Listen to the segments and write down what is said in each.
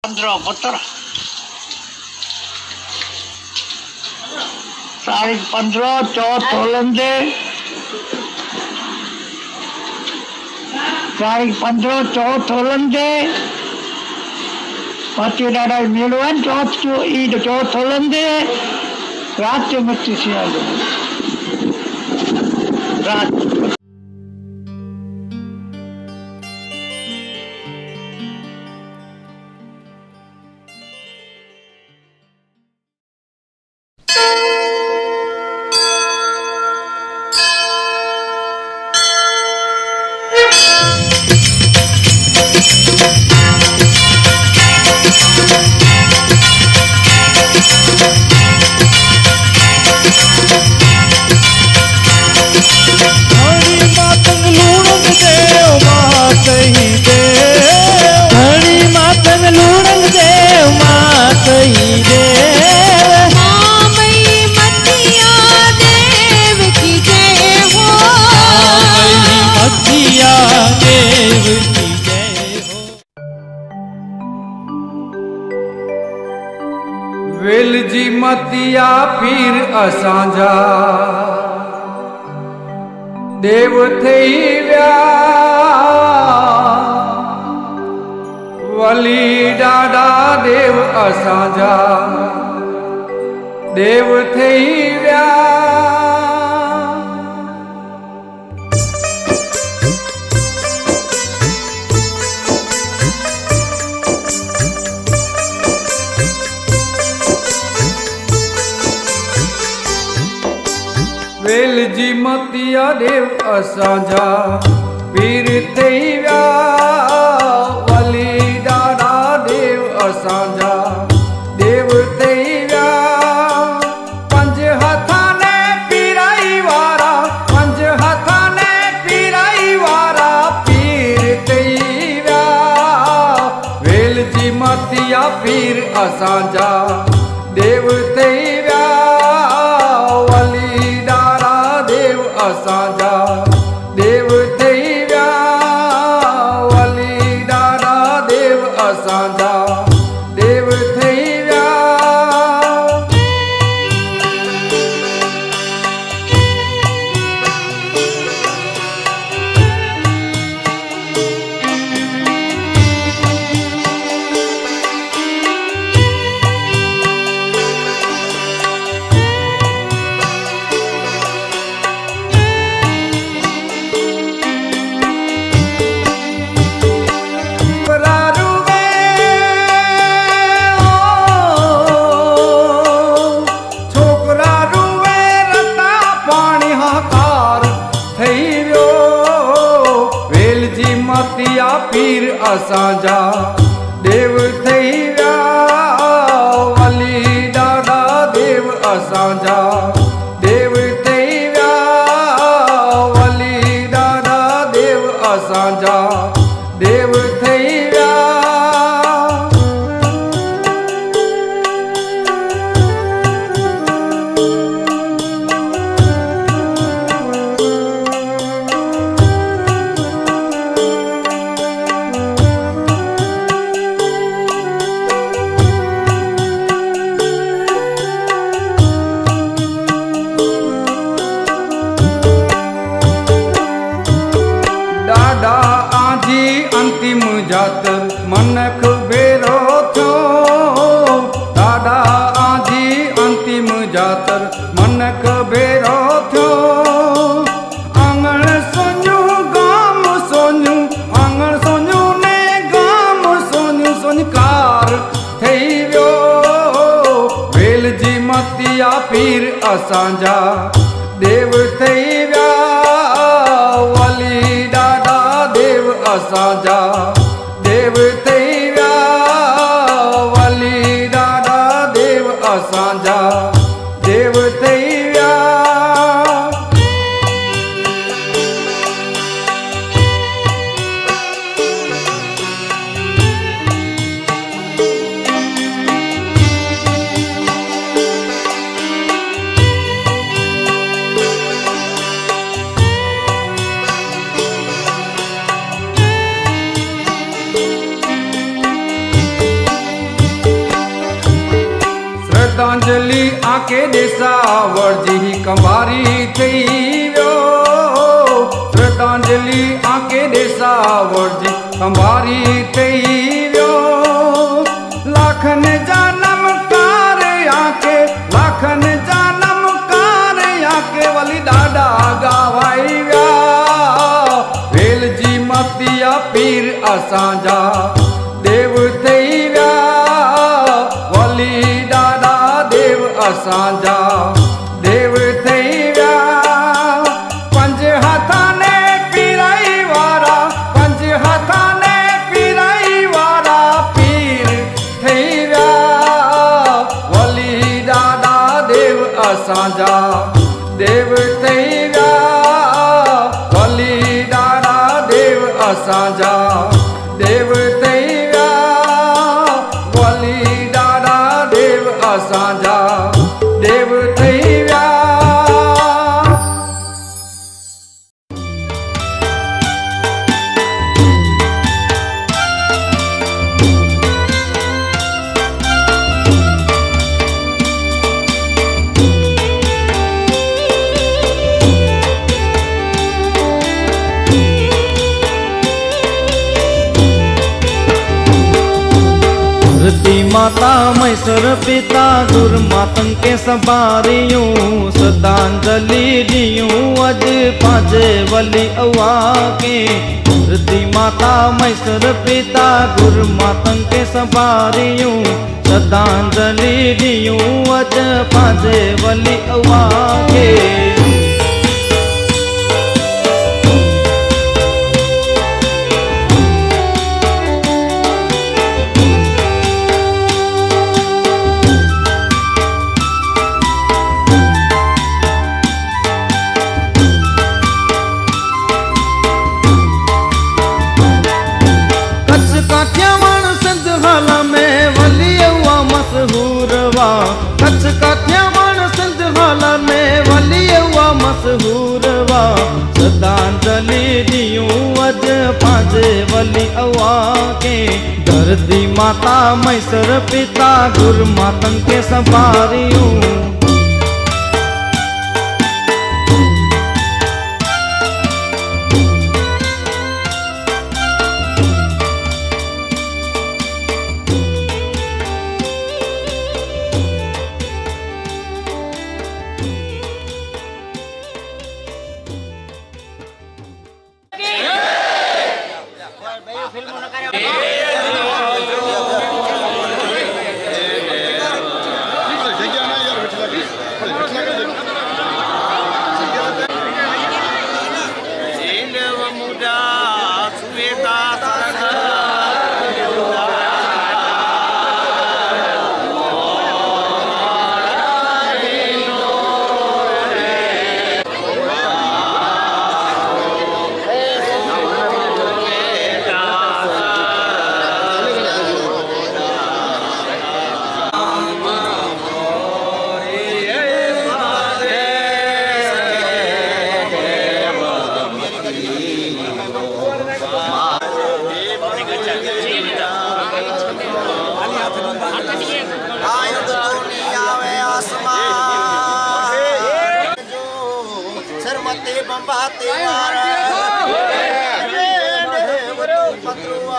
15 पुत्र तारीख 15 चौथ होलंदे तारीख 15 चौथ होलंदे पति डाडा मिलवन चौथ जो ईद चौथ होलंदे रात जो मस्ती सिया रात वेल जी मतिया पीर असांजा देव थई विया वली ॾाढा देव असांजा देव थई विया वेल जी मतिया देव असांजा पीर थई विया वली ॾाढा देव असांजा देव थई विया पंज हथां ने पीराई वारा पंज हथां ने पीराई वारा पीर थई विया वेल जी मतिया पीर असांजा देव थई विया वली असांजा देव थई विया वली ॾाढा देव असांजा देव थई विया पीर असांजा देव थई विया वली ॾाढा देव असांजा देव थई विया वली ॾाढा देव असांजा देव थई विया अंतिम जातर मनख बेरो थियो ॾाढा आजी अंतिम जातर मनख बेरो थियो आंगण सोन्यू गाम सोन्यू आंगण सोन्यू ने गाम सोन्यू सोनकार थई वियो वेल जी मतिया पीर असांजा देव थई विया वली ॾाढा देव असांजा देव थई विया वली ॾाढा देव असांजा देव थई विया आके ॾिसा वरजी कंबारी थी वियो श्रद्धांजलि आके ॾिसा वरजी कंबारी थी वियो लाखन जा नमकार आके लाखन जा नमकार आके वली ॾाढा गावाई विया वेल जी मतिया पीर असांजा देव थई विया वली ॾाढा देव असांजा देव थई विया पंज हथाने पीराई वारा पंज हथाने पीराई वारा पीर थई विया वली ॾाढा देव असांजा देव थई विया वली ॾाढा देव असांजा देव थई विया वली ॾाढा देव असांजा देव थई विया धरती माता मैसर पिता दुर्मातन के संभारियूं श्रद्धांजलि दियूं अज पांचे वली अवा के धरती माता मैसर पिता दुर्मातन के संभारियूं श्रद्धांजलि दियूं अज पांचे वली अवा के कच्छ काठियावाड़ सिंध हाला में वली हुआ मशहूर वा श्रद्धांजलि दियूं अज पांचे वली अवा के धरती माता मैसर पिता गुरमातन के संभारियूं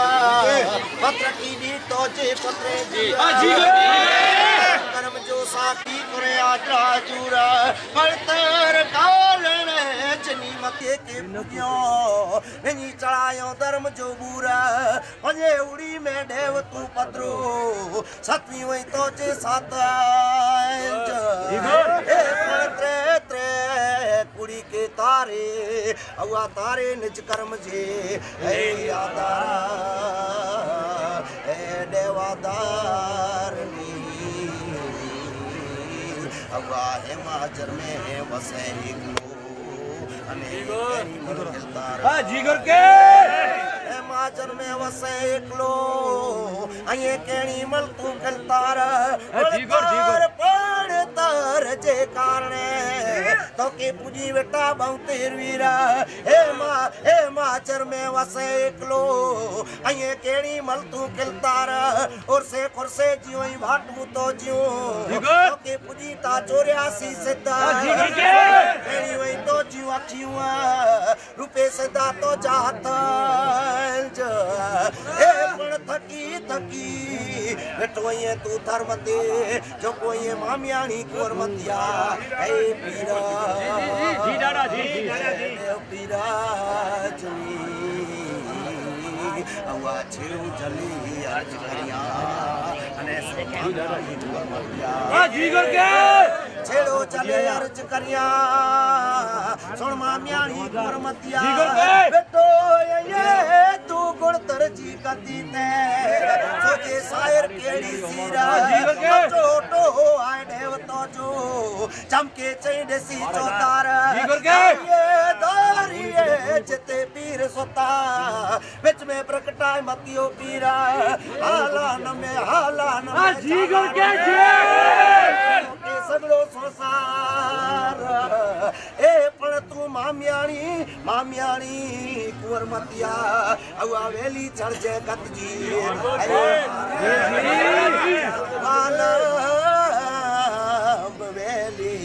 पत्र की दी तोचे पत्रे कर्म जो साथी करे आजरा चूरा हलतर कालन चनी मके के पुजियो नहीं चढ़ायो धर्म जो बूरा पंजे उड़ी में देव तू पत्रो सतवी वही तोचे सात कुड़ी के तारे अवा तारे निज कर्म जे यादारा देवादारनी अवा हिमाचल में वसे हिमाचल में वसे एकलो अये केणी मल तू कलतार तर जे कारणे तो के पूजी बेटा बहुतेर वीरा हे माचर में वसे एकलो अये केड़ी मल तू किलतार और से खुरसे जियो ही भाटू तो जियो तो के पूजी ता 84 सिद्धा केड़ी वही तो जियो अखियुआ रुपे सदा तो जात हे पण थकी थकी बेटो ये तू धर्म दे जो कोई मामियाणी कोर मतिया हे पीरा जी दादा जी पीरा जमी अवा छेड़ो जली आज करिया अने मामियाणी कोर मतिया जी करके छेड़ो चले अर्ज करिया सुन मामियाणी कोर मतिया बेटो ये तू गुण तरजी कदी ते सोचे शायर केड़ी सीरा छोटो आए देव तो जो चमके चैंड सी चौतार ये दारिये जिते पीर सोता बिच में प्रकटाए मतियो पीरा हालान में जी करके सगलो संसार ए पण तू मामियाणी कुंवर मतिया अवा वेली चढ़ जे गत जी वेली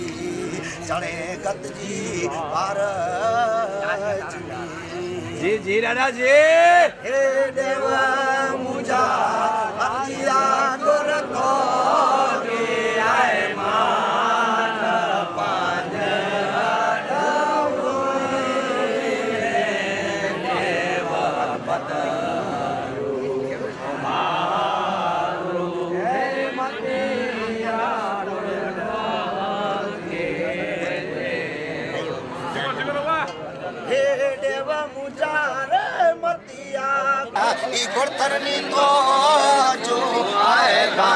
चढ़े गत जी पार जी दादा जी हे देवा मुझा मतिया गुर तो के आए मान पांज गुरतरनी तो जो आएगा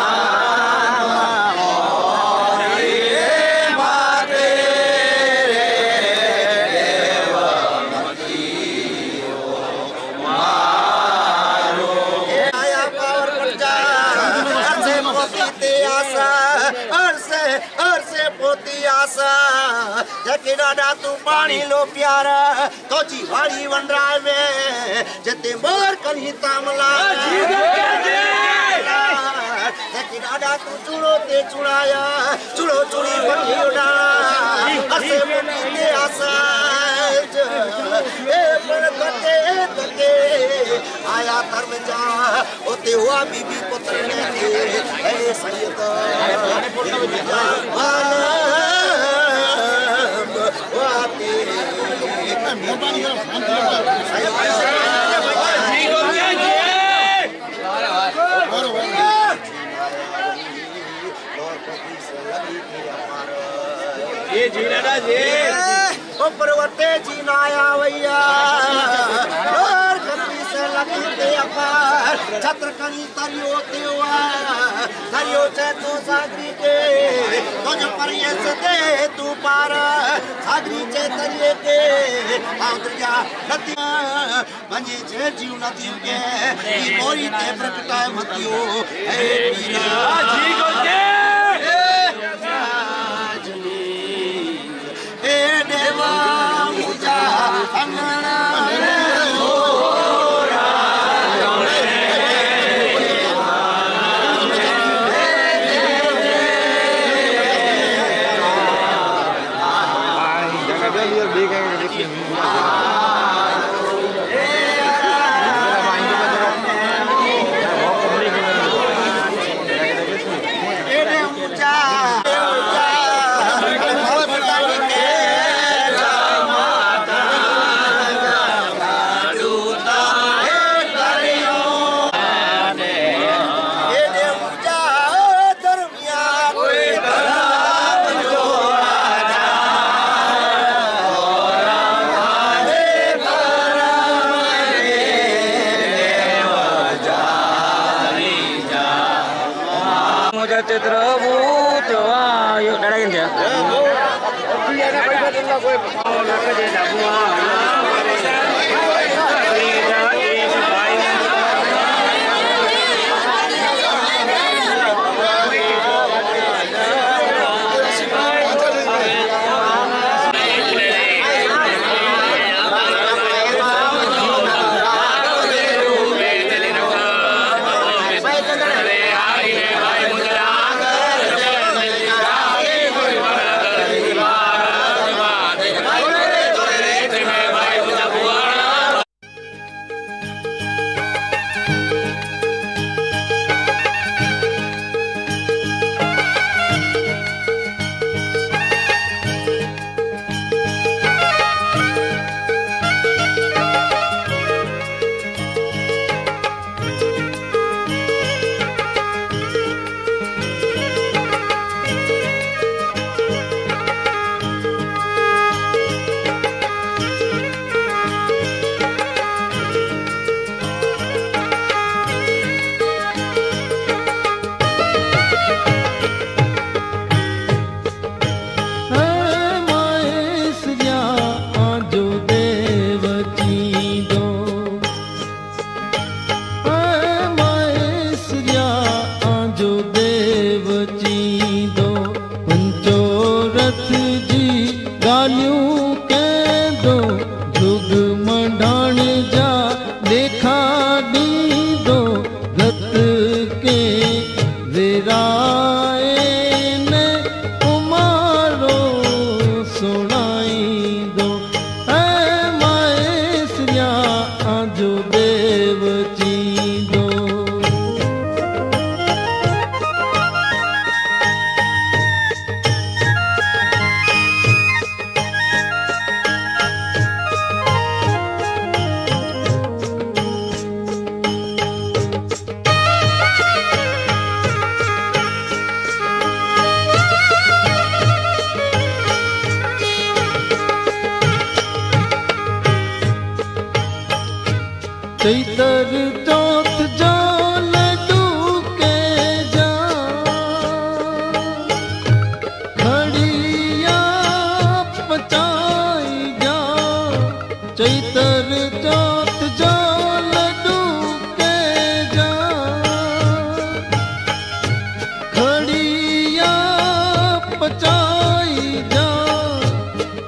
डाडा तू पानी लो प्यारा तो जी वाली वंडराय में जते मोर कनी तामला डाडा तू चूड़ो ते चुड़ाया चूड़ो चूड़ी वठी उड़ा असे मुनी के आसा ए पर तके आया धर्म जा ओते हुआ बीबी पुत्र ने ए सैयद ये जी दादा जी ओ पर्वते जी नाया भैया और कभी से लगते अपार छत्र कनी तरियो देवा तरियो चे तो सागरी के तो जो परिये से दे तू पार सागरी चे तरिये के आउद्रिया नदिया मंजे जे जीव नदियों के ये मोरी ते प्रकटाए मतियो हे पीरा जी को के देवा मुझा अंगना चैतर चौथ जा लड्डू के जा खड़िया पचाई जा चैतर चौथ जा लड्डू के जा खड़िया पचाई जा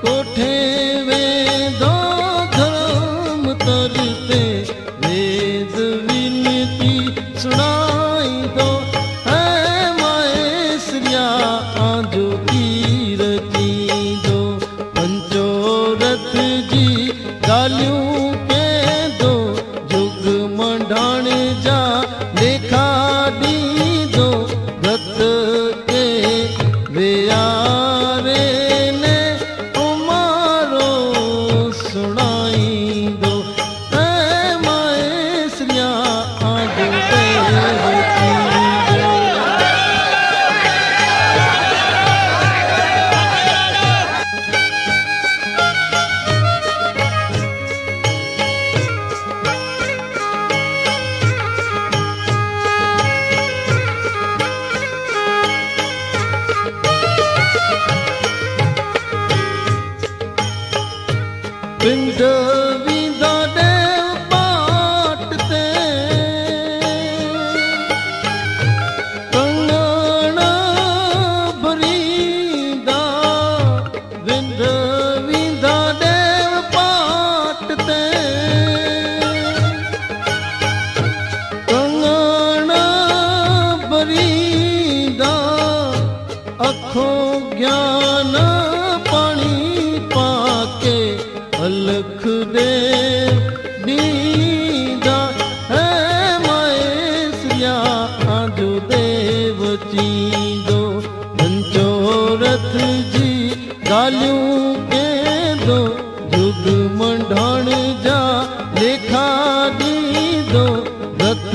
कोठे में दो धर्म तरते वेद विनती सुनाई दो है माएश्रिया आजो कीरती दो पंचोरथ जी गालियों के दो जुग मंडाण जा लेखा दी दो व्रत के व्यारे ने उमारो सुनाई दो है माएश्रिया आजो देवती दो पिंड विंदा देव पाटते कंगण भरीदा पिंड विंदा देव पाटते कंगण भरीदा अखों ज्ञान पानी पाके अलख देव दीदा है माएश्रिया आजो देवती दो पंचोरथ जी गालियों के दो जुग मंडाण जा लेखा दी दो व्रत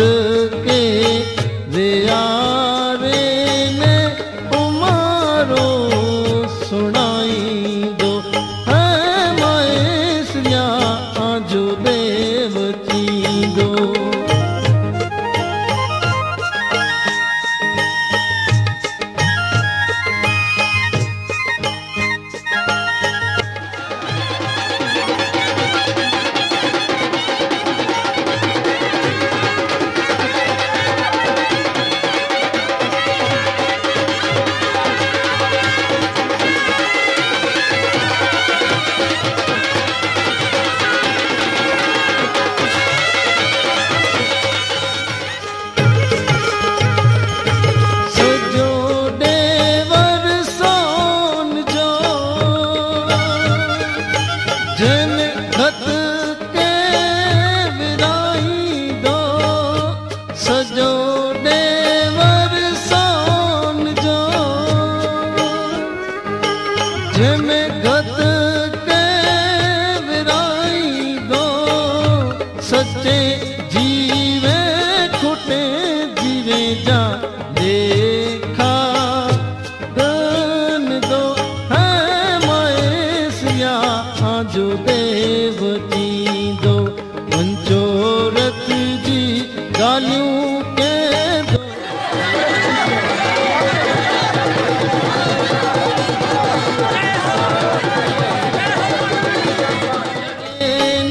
के व्यारे ने उमारो सुनाई दो है माएश्रिया आजो देवती दो सजो देवर सोन जो जन खत के विराई दो सजो देवर सोन जो जन खत के विराई दो सच्चे जीवे खुटे जीवे जा देखा दान दो है माएश्रिया आजो देवती दो पंचोरथ जी गालियों के दो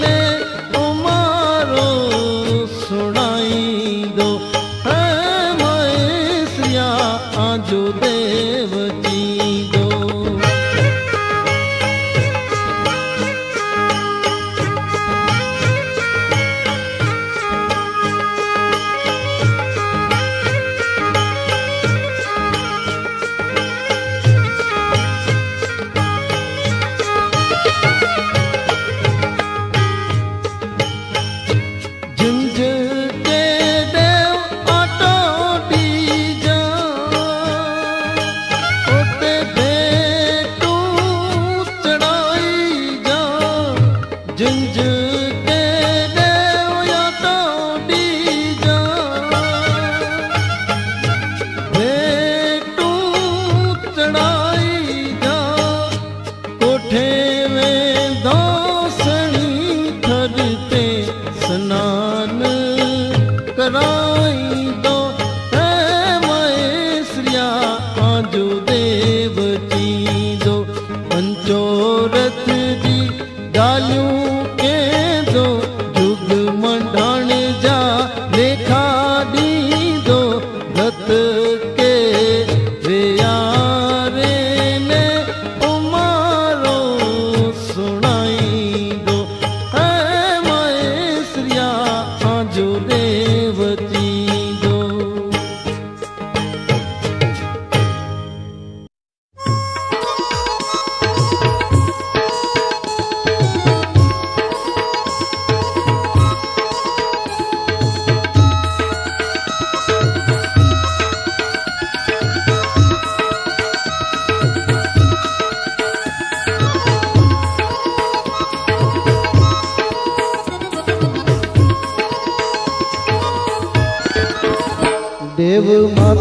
ने उमारो सुनाई दो है माएश्रिया आजो देवती दो झुंझ के देव आटो दीजा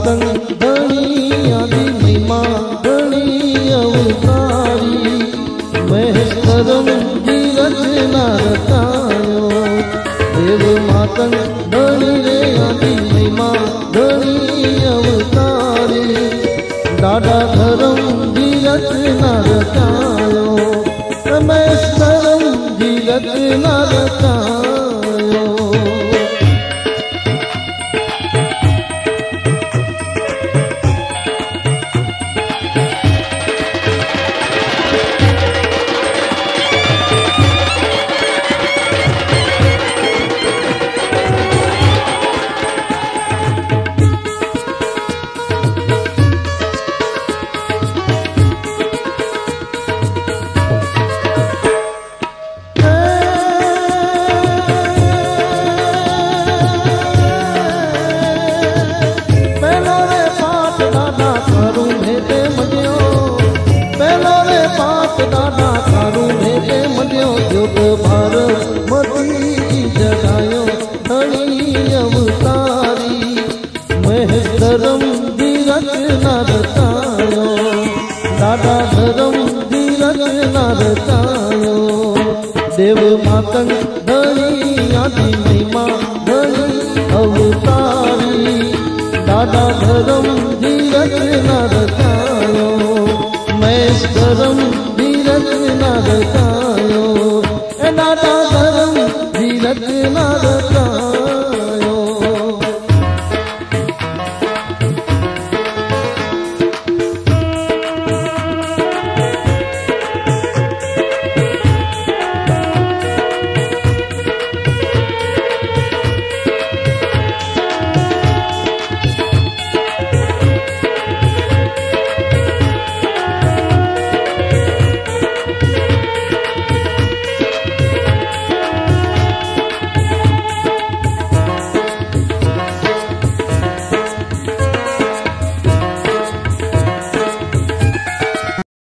मातंग धनी आदि महिमा धनी अवतारी महेश धर्म जी रचना रचायो देव मातंग धनी रे आदि महिमा धनी अवतारी दादा धर्म जी रचना रचायो महेश धर्म जी रचना रचायो दादा धर्म जी रचना रचायो देव मातंग धनी आदि महिमा धनी अवतारी दादा धर्म जी रचना रचायो महेश धर्म जी रचना रचायो दादा धर्म जी रचना